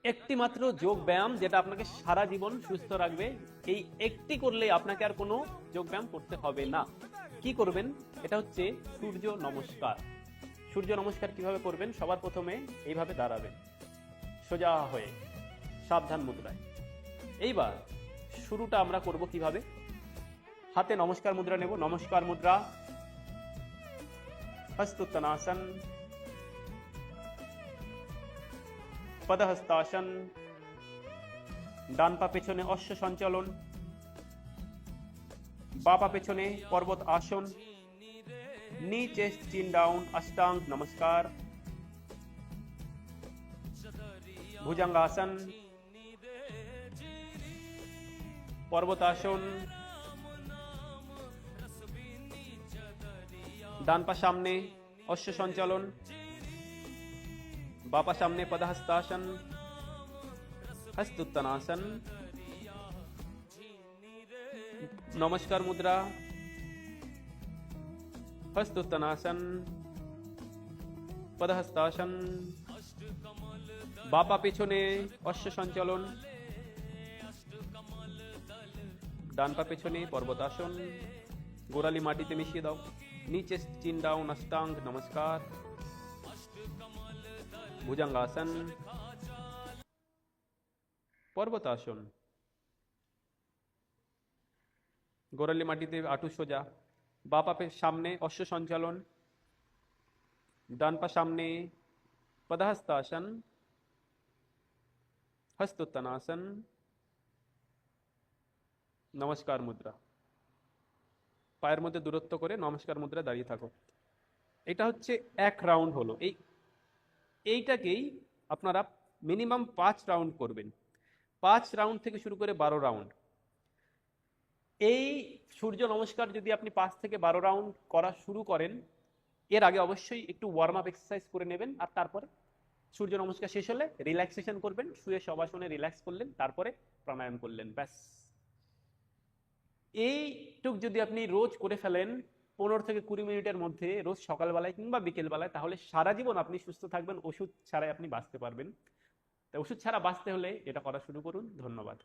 একটি মাত্র যোগ ব্যায়াম যেটা আপনাকে সারা জীবন সুস্থ রাখবে। এই একটি করলে আপনাকে আর কোনো যোগ ব্যায়াম করতে হবে না। কি করবেন? এটা হচ্ছে সূর্য নমস্কার। সূর্য নমস্কার কিভাবে করবেন? সবার প্রথমে এইভাবে দাঁড়াবেন, সোজা হয়ে, সাবধান মুদ্রায়। এইবার শুরুটা আমরা করব কিভাবে? হাতে নমস্কার মুদ্রা নেব। নমস্কার মুদ্রা, হস্তোত্তনাসন, পদহস্তাসন, ডান পা পেছনে অশ্ব সঞ্চালন, বা পা পেছনে পর্বত আসন, নি চেস্ট চিন ডাউন, অষ্টাंग नमस्कार, भुजंगासन, पर्वतासन, ডান পা সামনে অশ্ব সঞ্চালন, বা পা সামনে পদহস্তাসন, হস্তোত্তনাসন, নমস্কার মুদ্রা, হস্তোত্তনাসন, পদহস্তাসন, বা পা পেছনে অশ্ব সঞ্চালন, ডান পা পেছনে পর্বতাসন, গোড়ালি মাটিতে মিশিয়ে দাও, নিচে চিন ডাউন, অষ্টাंग नमस्कार, ভুজঙ্গাসন, পর্বতাসন, গোড়ালি মাটিতে আঁটু সোজা, বা পা সামনে অশ্ব সঞ্চালন, ডান পা সামনে পদহস্তাসন, হস্তোত্তনাসন, নমস্কার মুদ্রা। পায়ের মধ্যে দূরত্ব করে নমস্কার মুদ্রা দাঁড়িয়ে থাকো। এটা হচ্ছে এক রাউন্ড হলো। এইটাকেই আপনারা মিনিমাম 5 রাউন্ড করবেন। 5 রাউন্ড থেকে শুরু করে 12 রাউন্ড। এই সূর্য নমস্কার যদি আপনি 5 থেকে 12 রাউন্ড করা শুরু করেন, এর আগে অবশ্যই একটু ওয়ার্ম আপ এক্সারসাইজ করে নেবেন। আর তারপরে সূর্য নমস্কার শেষ হলে রিল্যাক্সেশন করবেন, শুয়ে শবাসনে রিল্যাক্স করলেন, তারপরে প্রাণায়াম করলেন, ব্যাস। এইটুক যদি আপনি রোজ করে ফেলেন 15 থেকে 20 মিনিটের মধ্যে, রোজ সকালবেলায় কিংবা বিকেলবেলায়, তাহলে সারা জীবন আপনি সুস্থ থাকবেন। ওষুধ ছাড়াই আপনি বাঁচতে পারবেন। তাই ওষুধ ছাড়া বাঁচতে হলে এটা করা শুরু করুন। ধন্যবাদ।